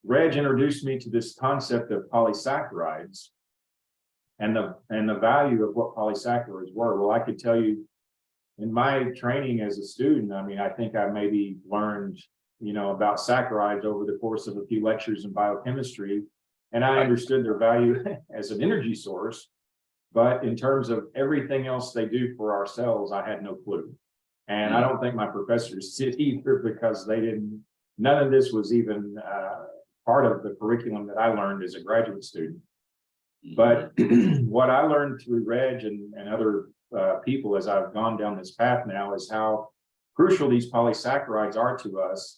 Reg introduced me to this concept of polysaccharides and the value of what polysaccharides were. Well, I could tell you in my training as a student, I mean, I think I maybe learned, about saccharides over the course of a few lectures in biochemistry, and I understood their value as an energy source. But in terms of everything else they do for our cells, I had no clue. And I don't think my professors did either, because none of this was even part of the curriculum that I learned as a graduate student. But what I learned through Reg and other people as I've gone down this path now is how crucial these polysaccharides are to us.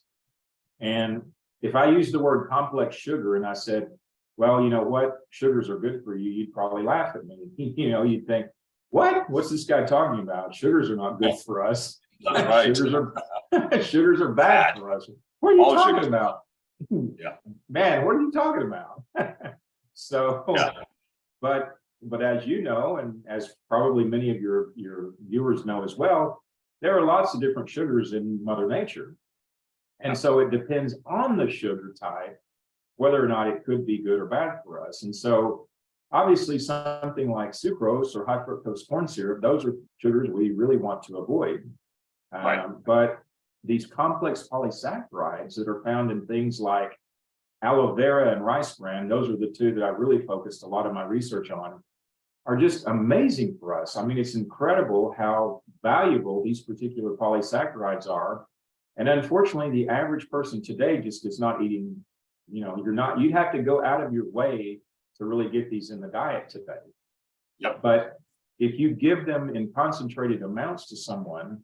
And if I use the word complex sugar and I said, well, you know what, sugars are good for you, you'd probably laugh at me. You'd think, what's this guy talking about? Sugars are not good for us. Right. Sugars are bad for us. What are you talking about? Yeah. Man, what are you talking about? So, Yeah. but as you know, and as probably many of your viewers know as well, there are lots of different sugars in Mother Nature. And so it depends on the sugar type whether or not it could be good or bad for us. And so obviously something like sucrose or high fructose corn syrup, those are sugars we really want to avoid. Right. But these complex polysaccharides that are found in things like aloe vera and rice bran, those are the two that I really focused a lot of my research on, are just amazing for us. I mean, it's incredible how valuable these particular polysaccharides are. And unfortunately, the average person today just is not eating, you'd have to go out of your way to really get these in the diet today. Yep. But if you give them in concentrated amounts to someone,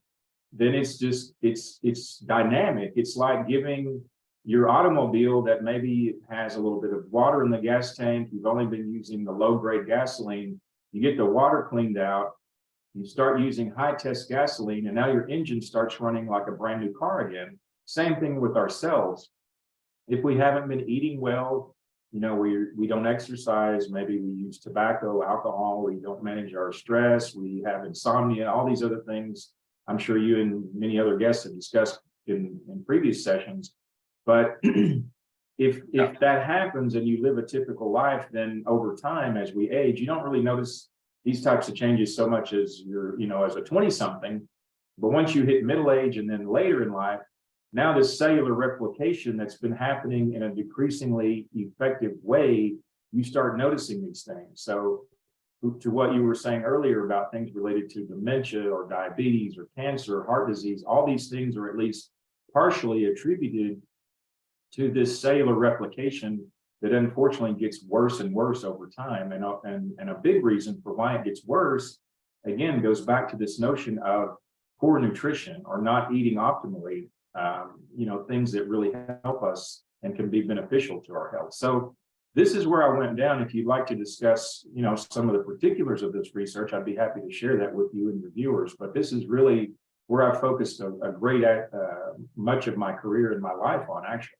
then it's dynamic. It's like giving your automobile that maybe has a little bit of water in the gas tank. You've only been using the low-grade gasoline. You get the water cleaned out. You start using high-test gasoline, and now your engine starts running like a brand new car again. Same thing with our cells. If we haven't been eating well, we don't exercise, maybe we use tobacco, alcohol, we don't manage our stress, we have insomnia, all these other things I'm sure you and many other guests have discussed in previous sessions. But if that happens and you live a typical life, then over time, as we age, you don't really notice these types of changes so much as as a 20-something. But once you hit middle age and then later in life, now this cellular replication that's been happening in a decreasingly effective way, you start noticing these things. So to what you were saying earlier about things related to dementia or diabetes or cancer or heart disease, all these things are at least partially attributed to this cellular replication that unfortunately gets worse and worse over time. And a big reason for why it gets worse, again, goes back to this notion of poor nutrition or not eating optimally, things that really help us and can be beneficial to our health. So this is where I went down. If you'd like to discuss, some of the particulars of this research, I'd be happy to share that with you and your viewers. But this is really where I focused a great much of my career and my life on, actually.